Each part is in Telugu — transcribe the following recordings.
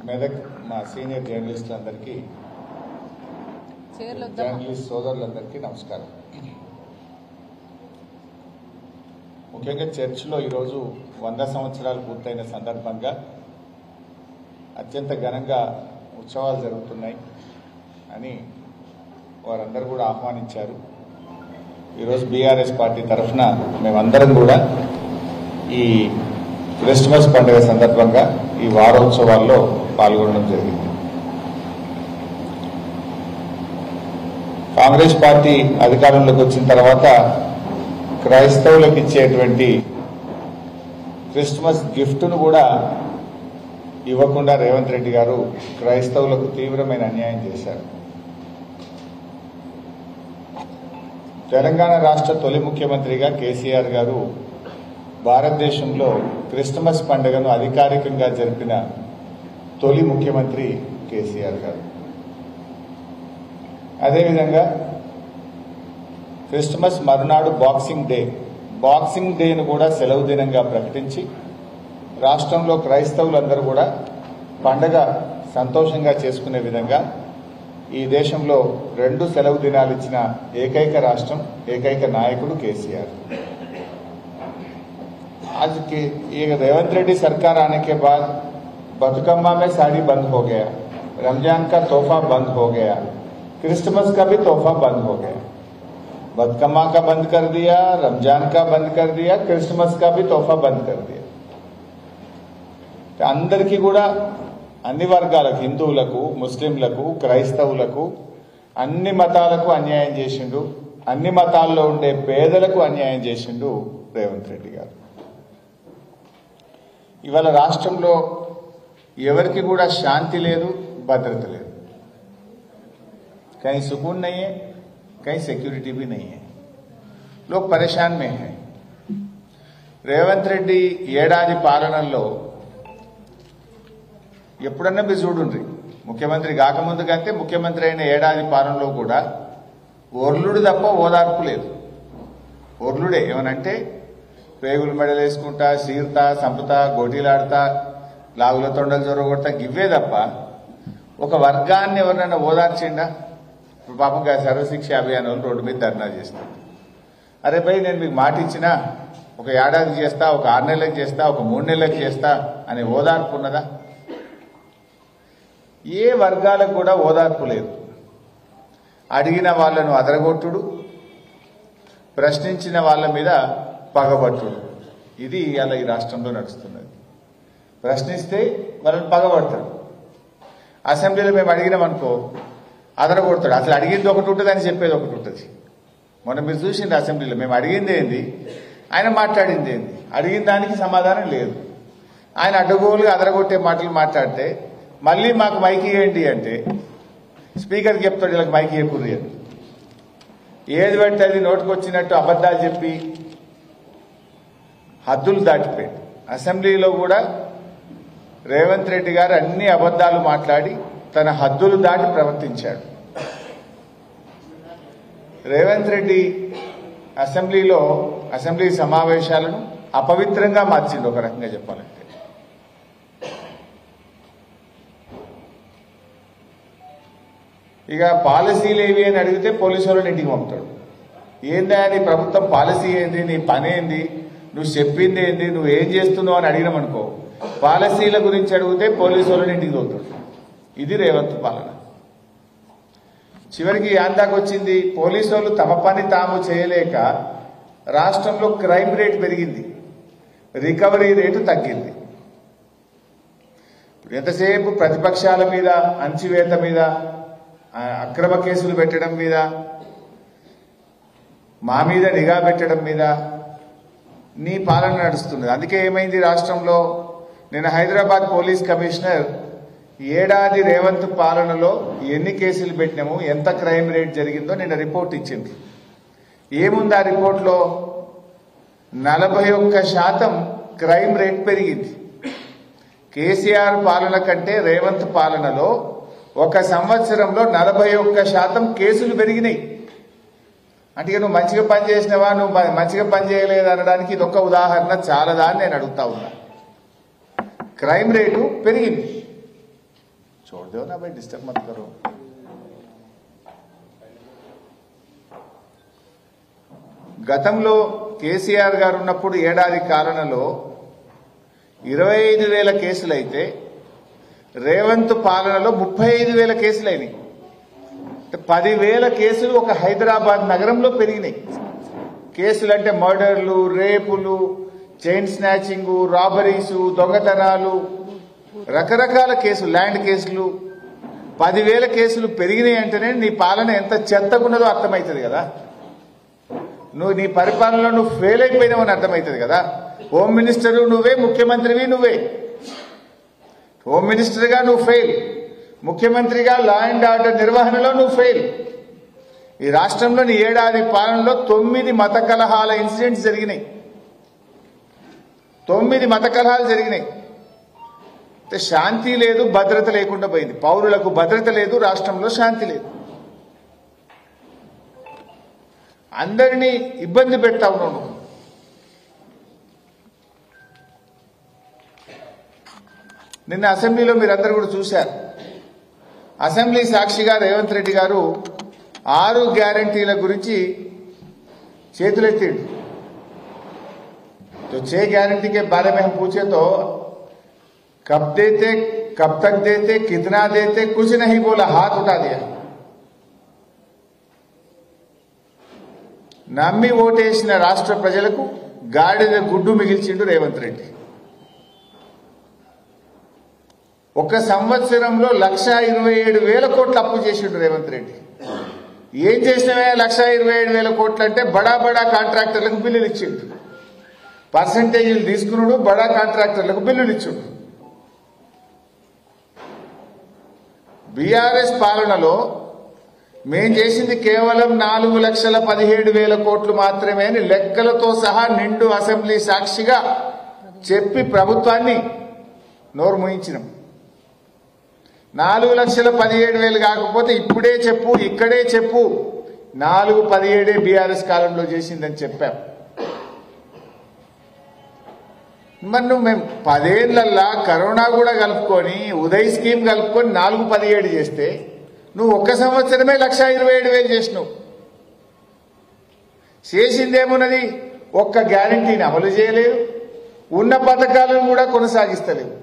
మెదక్ మా సీనియర్ జర్నలిస్టులందరికీ జర్నలిస్ట్ సోదరులందరికీ నమస్కారం. ముఖ్యంగా చర్చిలో ఈరోజు 100 సంవత్సరాలు పూర్తయిన సందర్భంగా అత్యంత ఘనంగా ఉత్సవాలు జరుగుతున్నాయి అని వారందరూ కూడా ఆహ్వానించారు. ఈరోజు బీఆర్ఎస్ పార్టీ తరఫున మేమందరం కూడా ఈ క్రిస్మస్ పండుగ సందర్భంగా ఈ వారోత్సవాల్లో పాల్గొనడం జరిగింది. కాంగ్రెస్ పార్టీ అధికారంలోకి వచ్చిన తర్వాత క్రైస్తవులకు ఇచ్చేటువంటి క్రిస్మస్ గిఫ్ట్ను కూడా ఇవ్వకుండా రేవంత్ రెడ్డి గారు క్రైస్తవులకు తీవ్రమైన అన్యాయం చేశారు. తెలంగాణ రాష్ట్ర తొలి ముఖ్యమంత్రిగా కేసీఆర్ గారు భారతదేశంలో క్రిస్మస్ పండుగను అధికారికంగా జరిపిన తొలి ముఖ్యమంత్రి కేసీఆర్ గారు. అదేవిధంగా క్రిస్మస్ మరునాడు బాక్సింగ్ డేను కూడా సెలవు దినంగా ప్రకటించి రాష్ట్రంలో క్రైస్తవులందరూ కూడా పండగ సంతోషంగా చేసుకునే విధంగా ఈ దేశంలో 2 సెలవు దినాలు ఇచ్చిన ఏకైక రాష్ట్రం, ఏకైక నాయకుడు కేసీఆర్. आज ये रेवंत रेड्डी सरकार आने के बाद बतुकम्मा में साड़ी बंद हो गया, रमजान का तोहफा बंद हो गया, क्रिसमस का भी तोहफा बंद हो गया. बतुकम्मा का बंद कर दिया, रमजान का बंद कर दिया, क्रिसमस का भी तोहफा बंद कर दिया. అందరికీ కూడా అన్ని వర్గాలకు, హిందువులకు, ముస్లింలకు, క్రైస్తవులకు, అన్ని మతాలకు అన్యాయం చేసిండు. అన్ని మతాల్లో ఉండే పేదలకు అన్యాయం చేసిండు రేవంత్ రెడ్డి గారు. ఇవాళ రాష్ట్రంలో ఎవరికి కూడా శాంతి లేదు, భద్రత లేదు. कहीं सुकून नहीं है, कहीं सिक्योरिटी भी नहीं है. लोग परेशान में हैं. రేవంత్ రెడ్డి ఏడాది పాలనలో ఎప్పుడన్నా మీరు చూడుండ్రి, ముఖ్యమంత్రి కాకముందు కంటే ముఖ్యమంత్రి అయిన ఏడాది పాలనలో కూడా ఓర్లుడు తప్ప ఓదార్పు లేదు. ఓర్లుడే ఏమనంటే పేగులు మెడలు వేసుకుంటా, సీర్తా, సంపుతా, గోటీలాడతా, లాగుల తొండలు జొరగొడతా, గివ్వే తప్ప ఒక వర్గాన్ని ఎవరినైనా ఓదార్చిండా? ఇప్పుడు పాపం సర్వశిక్ష అభియాన్ వాళ్ళు రోడ్డు మీద ధర్నా చేస్తారు. అరే భయ్, నేను మీకు మాట ఇచ్చినా ఒక ఏడాది చేస్తా, ఒక 6 నెలలకు చేస్తా, ఒక 3 నెలలకు చేస్తా అనే ఓదార్పు ఉన్నదా? ఏ వర్గాలకు కూడా ఓదార్పు లేదు. అడిగిన వాళ్లను అదరగొట్టుడు, ప్రశ్నించిన వాళ్ళ మీద పగబట్టుడు, ఇది అలా ఈ రాష్ట్రంలో నడుస్తున్నది. ప్రశ్నిస్తే వాళ్ళని పగబడతాడు. అసెంబ్లీలో మేము అడిగినామనుకో అదరగొడతాడు. అసలు అడిగింది ఒకటి ఉంటుంది, అని చెప్పేది ఒకటి ఉంటుంది. మొన్న మీరు చూసింది అసెంబ్లీలో మేము అడిగింది ఏంది, ఆయన మాట్లాడింది ఏంది, అడిగిన దానికి సమాధానం లేదు. ఆయన అడ్డగోలుగా అదరగొట్టే మాటలు మాట్లాడితే మళ్ళీ మాకు మైకి ఏంటి అంటే స్పీకర్కి చెప్తాడు, వీళ్ళకి మైకి ఏపుర్రి అని. ఏది పెడితే అది నోటుకొచ్చినట్టు అబద్ధాలు చెప్పి హద్దులు దాటిపోయాడు. అసెంబ్లీలో కూడా రేవంత్ రెడ్డి గారు అన్ని అబద్ధాలు మాట్లాడి తన హద్దులు దాటి ప్రవర్తించాడు. రేవంత్ రెడ్డి అసెంబ్లీ సమావేశాలను అపవిత్రంగా మార్చిండు, ఒక రకంగా చెప్పాలంటే. ఇక పాలసీలు ఏవి అని అడిగితే పోలీసు వాళ్ళని ఇంటికి పంపుతాడు. ఏందా నీ ప్రభుత్వం పాలసీ ఏంది, నీ పని ఏంది, నువ్వు చెప్పింది ఏంది, నువ్వు ఏం చేస్తున్నావు అని అడిగినామనుకో, పాలసీల గురించి అడిగితే పోలీసు వాళ్ళని ఇంటికి తోలుతాడు. ఇది రేవంత్ పాలన. చివరికి యాందాకు వచ్చింది, పోలీసు వాళ్ళు తమ పని తాము చేయలేక రాష్ట్రంలో క్రైమ్ రేట్ పెరిగింది, రికవరీ రేటు తగ్గింది. ఎంతసేపు ప్రతిపక్షాల మీద అణచివేత మీద, అక్రమ కేసులు పెట్టడం మీద, మా మీద నిఘా పెట్టడం మీద నీ పాలన నడుస్తుంది. అందుకే ఏమైంది రాష్ట్రంలో, నిన్న హైదరాబాద్ పోలీస్ కమిషనర్ ఏడాది రేవంత్ పాలనలో ఎన్ని కేసులు పెట్టినాము, ఎంత క్రైమ్ రేట్ జరిగిందో నిన్న రిపోర్ట్ ఇచ్చింది. ఏముంది ఆ రిపోర్ట్లో? 41% క్రైమ్ రేట్ పెరిగింది. కేసీఆర్ పాలన కంటే రేవంత్ పాలనలో 1 సంవత్సరంలో 41% కేసులు పెరిగినాయి. అంటే నువ్వు మంచిగా పని చేసినవా, నువ్వు మంచిగా పని చేయలేదు అనడానికి ఇది ఒక ఉదాహరణ చాలదా అని నేను అడుగుతా ఉన్నా. క్రైమ్ రేటు పెరిగింది. छोड़ दो ना भाई, डिस्टर्ब मत करो। గతంలో కేసీఆర్ గారు ఉన్నప్పుడు ఏడాది కాలంలో 25,000 కేసులైతే రేవంత్ పాలనలో 35,000 కేసులైనాయి. 10,000 కేసులు ఒక హైదరాబాద్ నగరంలో పెరిగినాయి. కేసులు అంటే మర్డర్లు, రేపులు, చైన్ స్నాచింగ్, రాబరీసు, దొంగతనాలు, రకరకాల కేసులు, ల్యాండ్ కేసులు 10,000 కేసులు పెరిగినాయి అంటేనే నీ పాలన ఎంత చెత్తకున్నదో అర్థమవుతుంది కదా. నువ్వు నీ పరిపాలనలో నువ్వు ఫెయిల్ అయిపోయినావని అర్థమవుతుంది కదా. హోమ్ మినిస్టర్ నువ్వే, ముఖ్యమంత్రివి నువ్వే. హోమ్ మినిస్టర్గా నువ్వు ఫెయిల్, ముఖ్యమంత్రిగా లా అండ్ ఆర్డర్ నిర్వహణలో నువ్వు ఫెయిల్. ఈ రాష్ట్రంలో నీ ఏడాది పాలనలో 9 మత కలహాల ఇన్సిడెంట్స్ జరిగినాయి. 9 మత కలహాలు జరిగినాయి. శాంతి లేదు, భద్రత లేకుండా పోయింది. పౌరులకు భద్రత లేదు, రాష్ట్రంలో శాంతి లేదు. అందరినీ ఇబ్బంది పెడతా ఉన్నావు. నిన్న అసెంబ్లీలో మీరందరూ కూడా చూశారు. అసెంబ్లీ సాక్షిగా రేవంత్ రెడ్డి గారు 6 గ్యారంటీల గురించి చేతులెత్తిండు. तो 6 गारंटी के बारे में हम पूछे तो कब देते, कब तक देते, कितना देते, कुछ नहीं बोला, हाथ उठा दिया. నమ్మి ఓటేసిన రాష్ట్ర ప్రజలకు గాడిద గుడ్డు మిగిల్చిండు రేవంత్ రెడ్డి. ఒక సంవత్సరంలో 1,27,000 కోట్లు అప్పు చేసిండు రేవంత్ రెడ్డి. ఏం చేసినవే 1,27,000 కోట్లు అంటే బడా బడా కాంట్రాక్టర్లకు బిల్లులు ఇచ్చిండు. పర్సంటేజీలు తీసుకున్నాడు, బడా కాంట్రాక్టర్లకు బిల్లులు ఇచ్చిండు. బీఆర్ఎస్ పాలనలో మేం చేసింది కేవలం 4,17,000 కోట్లు మాత్రమే అని లెక్కలతో సహా నిండు అసెంబ్లీ సాక్షిగా చెప్పి ప్రభుత్వాన్ని నోరు మూయించినాం. 4,17,000 కాకపోతే ఇప్పుడే చెప్పు, ఇక్కడే చెప్పు, 4,17 బీఆర్ఎస్ కాలంలో చేసిందని చెప్పాం. మరి నువ్వు మేము 10 ఏళ్లల్లా కరోనా కూడా కలుపుకొని, ఉదయ్ స్కీమ్ కలుపుకొని 4,17 చేస్తే నువ్వు ఒక్క సంవత్సరమే 1,27,000 చేసినావు. చేసిందేమున్నది? ఒక్క గ్యారంటీని అమలు చేయలేవు, ఉన్న పథకాలను కూడా కొనసాగిస్తలేవు.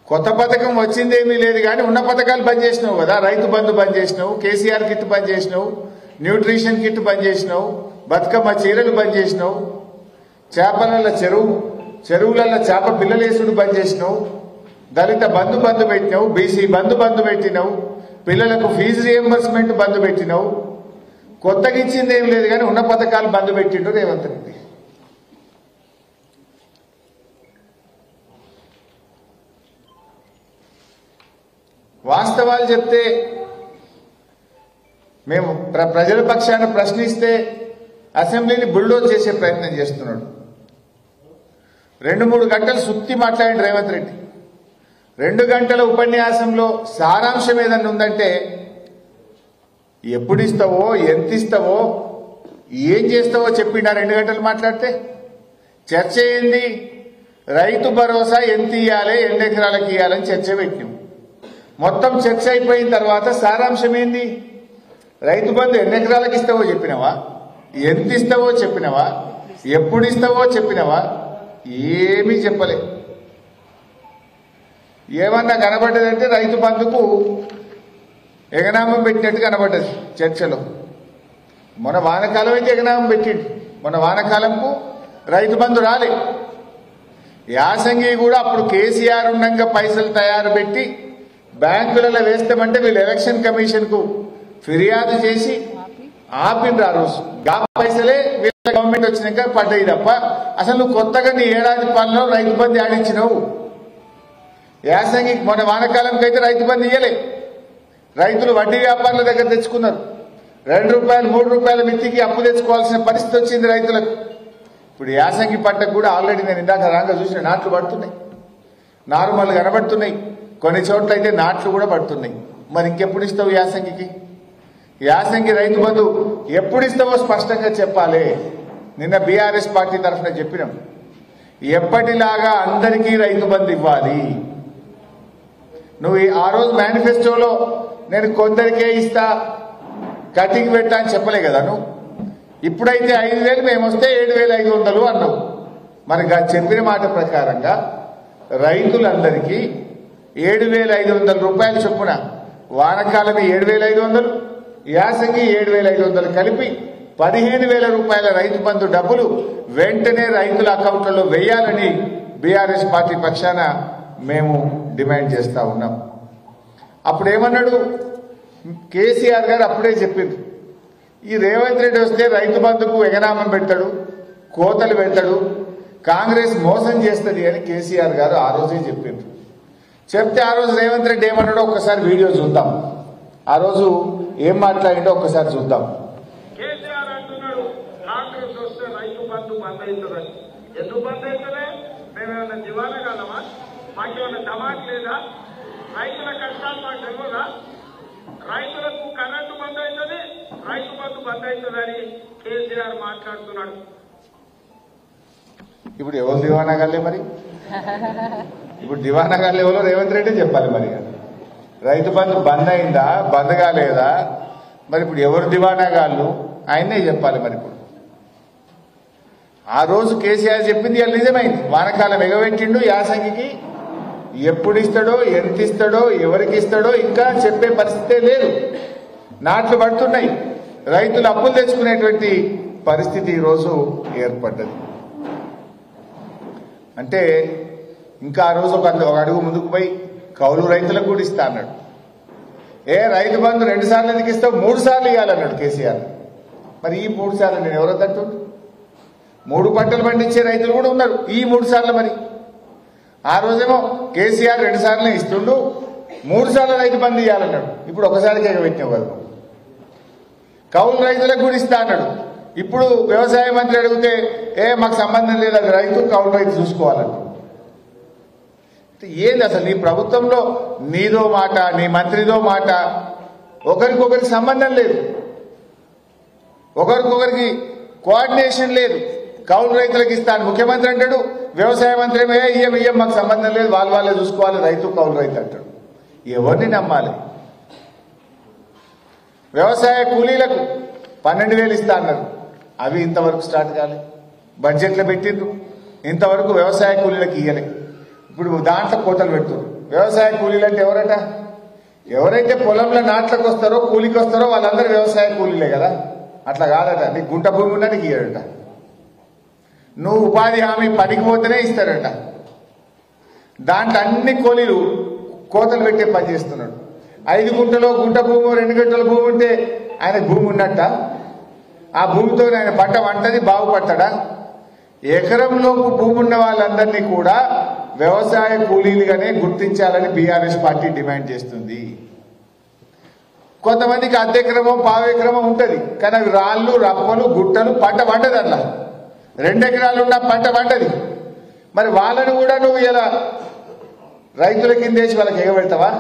కొత్త పథకం వచ్చిందేమీ లేదు కానీ ఉన్న పథకాలు బంద్ చేసినావు కదా. రైతు బంధు బంద్ చేసినావు, కేసీఆర్ కిట్ బంద్ చేసినావు, న్యూట్రిషన్ కిట్ బంద్ చేసినావు, బతుకమ్మ చీరలు బంద్ చేసినావు, చేపల చెరువులలో చేప పిల్లలేసుడు బంద్ చేసినావు, దళిత బంధు పెట్టినావు, బీసీ బంధు పెట్టినావు, పిల్లలకు ఫీజు రియంబర్స్మెంట్ బంధు పెట్టినావు. కొత్తగా ఇచ్చింది ఏం లేదు కానీ ఉన్న పథకాలు బంద్ పెట్టిండు రేవంత్ రెడ్డి. వాస్తవాలు చెప్తే మేము ప్రజల పక్షాన ప్రశ్నిస్తే అసెంబ్లీని బుల్డోజ్ చేసే ప్రయత్నం చేస్తున్నాడు. 2-3 గంటలు సుత్తి మాట్లాడిన రేవంత్ రెడ్డి. 2 గంటల ఉపన్యాసంలో సారాంశం ఏదన్నా ఉందంటే ఎప్పుడు ఇస్తావో, ఎంత ఇస్తావో, ఏం చేస్తావో చెప్పిండా 2 గంటలు మాట్లాడితే. చర్చ ఏంది? రైతు భరోసా ఎంత ఇయ్యాలి, ఎన్ని ఎకరాలకు ఇయ్యాలని చర్చ పెట్టినాం. మొత్తం చర్చ అయిపోయిన తర్వాత సారాంశం ఏంది? రైతు బంధు ఎన్ని ఎకరాలకు ఇస్తావో చెప్పినవా, ఎంత ఇస్తావో చెప్పినవా, ఎప్పుడు ఇస్తావో చెప్పినవా? ఏమీ చెప్పలే. ఏమన్నా కనబడ్డదంటే రైతు బంధుకు ఎగనామం పెట్టినట్టు కనబడ్డది చర్చలో. మొన్న వానకాలం అయితే ఎగనామం పెట్టిండు. మొన్న వానకాలంకు రైతు బంధు రాలే. యాసంగి కూడా అప్పుడు కేసీఆర్ ఉండగా పైసలు తయారు పెట్టి బ్యాంకులలో వేస్తామంటే వీళ్ళు ఎలక్షన్ కమిషన్ కు ఫిర్యాదు చేసి ఆపిండ్రు. ఆ రోజు గా పైసలే వీళ్ళ గవర్నమెంట్ వచ్చినాక పడ్డాయి తప్ప అసలు నువ్వు కొత్తగా నీ ఏడాది పాలనలో రైతు బంధు ఆడించినావు. యాసంగి మొన్న వానకాలంకి అయితే రైతు బంధు ఇయ్యలే. రైతులు వడ్డీ వ్యాపారుల దగ్గర తెచ్చుకున్నారు. 2 రూపాయలు 3 రూపాయల మిత్తికి అప్పు తెచ్చుకోవాల్సిన పరిస్థితి వచ్చింది రైతులకు. ఇప్పుడు యాసంగి పంటకు కూడా ఆల్రెడీ నేను ఇందాక రాగా చూసిన నాట్లు పడుతున్నాయి, నార్మల్ కనబడుతున్నాయి. కొన్ని చోట్ల అయితే నాట్లు కూడా పడుతున్నాయి. మరి ఇంకెప్పుడు ఇస్తావు యాసంగికి? యాసంగి రైతు బంధు ఎప్పుడు ఇస్తావో స్పష్టంగా చెప్పాలి. నిన్న బీఆర్ఎస్ పార్టీ తరఫున చెప్పినాం, ఎప్పటిలాగా అందరికీ రైతు బంధు ఇవ్వాలి. నువ్వు ఆ రోజు మేనిఫెస్టోలో నేను కొందరికే ఇస్తా కటింగ్ పెట్టా అని చెప్పలే కదా నువ్వు. ఇప్పుడైతే 5,000 మేము వస్తే 7,500 అన్నావు. మరి చెప్పిన మాట ప్రకారంగా రైతులందరికీ 7,500 రూపాయలు చొప్పున వానకాలమే 7,500, యాసంగి 7,500 కలిపి 15,000 రూపాయల రైతు బంధు డబ్బులు వెంటనే రైతుల అకౌంట్లలో వేయాలని బీఆర్ఎస్ పార్టీ పక్షాన మేము డిమాండ్ చేస్తా ఉన్నాం. అప్పుడు ఏమన్నాడు కేసీఆర్ గారు? అప్పుడే చెప్పింది ఈ రేవంత్ రెడ్డి వస్తే రైతు బంధుకు ఎగనామం పెడతాడు, కోతలు పెడతాడు, కాంగ్రెస్ మోసం చేస్తుంది అని కేసీఆర్ గారు ఆ రోజే చెప్పిండ్రు. చెప్తే ఆ రోజు రేవంత్ రెడ్డి ఏమన్నాడో ఒక్కసారి వీడియో చూద్దాం. ఆ రోజు ఏం మాట్లాడిండో ఒక్కసారి చూద్దాం. కేసీఆర్ అంటున్నాడు కాంగ్రెస్ వస్తే రైతు బంధు బంద్ అవుతుందని. ఎందుకు బంద్ అవుతుందే? మేమేమన్నా దివానా కాదమా? మాకేమన్నా దమాక్ లేదా? రైతుల కష్టాలు మాకు తెలియదా? రైతులకు కరెంటు బంద్ అవుతుంది, రైతు బంధు బంద్ అవుతుందని కేసీఆర్ మాట్లాడుతున్నాడు. ఇప్పుడు ఎవరు దివానా కాలే? మరి ఇప్పుడు దివానా కాలే ఎవరో రేవంత్ రెడ్డి చెప్పాలి. మరి రైతు బంధు బంద్ అయిందా బంద్ కాలేదా? మరి ఇప్పుడు ఎవరు దివానా గాళ్ళు ఆయన్నే చెప్పాలి. మరి ఇప్పుడు ఆ రోజు కేసీఆర్ చెప్పింది అది నిజమైంది. వానకాలం ఎగబెట్టిండు, యాసంగికి ఎప్పుడు ఇస్తాడో ఎంత ఇస్తాడో ఎవరికి ఇస్తాడో ఇంకా చెప్పే పరిస్థితే లేదు. నాట్లు పడుతున్నాయి, రైతులు అప్పులు తెచ్చుకునేటువంటి పరిస్థితి ఈరోజు ఏర్పడ్డది. అంటే ఇంకా ఆ రోజు ఒక అడుగు ముందుకు పోయి కౌలు రైతులకు కూడా ఇస్తా అన్నాడు. రైతు బంధు 2 సార్లు ఎందుకు ఇస్తావు? 3 సార్లు ఇవ్వాలన్నాడు కేసీఆర్. మరి ఈ 3 సార్లు నేను ఎవరో తట్టు 3 పంటలు పండించే రైతులు కూడా ఉన్నారు. ఈ 3 సార్లు మరి ఆ రోజేమో కేసీఆర్ 2 సార్లే ఇస్తుండు, 3 సార్లు రైతు బంధు ఇవ్వాలన్నాడు. ఇప్పుడు ఒకసారికి ఎగబెట్టినావు కదా. కౌలు రైతులకు కూడా ఇస్తా అన్నాడు. ఇప్పుడు వ్యవసాయ మంత్రి అడిగితే మాకు సంబంధం లేదు, అది రైతు కౌలు రైతు చూసుకోవాలంట. ఏంది అసలు నీ ప్రభుత్వంలో నీదో మాట, నీ మంత్రిదో మాట, ఒకరికొకరికి సంబంధం లేదు, ఒకరికొకరికి కోఆర్డినేషన్ లేదు. కౌలు రైతులకు ఇస్తాను ముఖ్యమంత్రి అంటాడు, వ్యవసాయ మంత్రి ఇయ్యం మాకు సంబంధం లేదు, వాళ్ళే చూసుకోవాలి, రైతు కౌలు రైతు అంటాడు. ఎవరిని నమ్మాలి? వ్యవసాయ కూలీలకు 12,000 ఇస్తా అన్నారు. అవి ఇంతవరకు స్టార్ట్ కాలేదు. బడ్జెట్లో పెట్టిండ్రు, ఇంతవరకు వ్యవసాయ కూలీలకు ఇయ్యలే. ఇప్పుడు దాంట్లో కోతలు పెడుతున్నారు. వ్యవసాయ కూలీలు అంటే ఎవరట? ఎవరైతే పొలంలో నాట్లకు వస్తారో కూలికి వస్తారో వాళ్ళందరూ వ్యవసాయ కూలీలే కదా. అట్లా కాదట. నీకు గుంట భూమి ఉన్నా నీకు ఇయ్యడట. నువ్వు ఉపాధి హామీ పనికి పోతేనే ఇస్తాడట. దాంట్లో అన్ని కూలీలు కోతలు పెట్టే పని చేస్తున్నాడు. 5 గుంటలో గుంట భూమి 2 గంటల భూమి ఉంటే ఆయన భూమి ఉన్నట్ట? ఆ భూమితో ఆయన పంట వంటది బాగుపడతాడా? ఎకరంలోపు భూమి ఉన్న వాళ్ళందరినీ కూడా వ్యవసాయ కూలీలుగానే గుర్తించాలని బీఆర్ఎస్ పార్టీ డిమాండ్ చేస్తుంది. కొంతమందికి అర్ధెకరమో పావెకరమో ఉంటుంది, కానీ అవి రాళ్ళు రప్పలు గుట్టలు పంట వంటది. అట్లా 2 ఎకరాలు ఉన్న పంట వంటది. మరి వాళ్ళని కూడా నువ్వు ఇలా రైతుల కిందేసి వాళ్ళకి ఎగబెడతావా?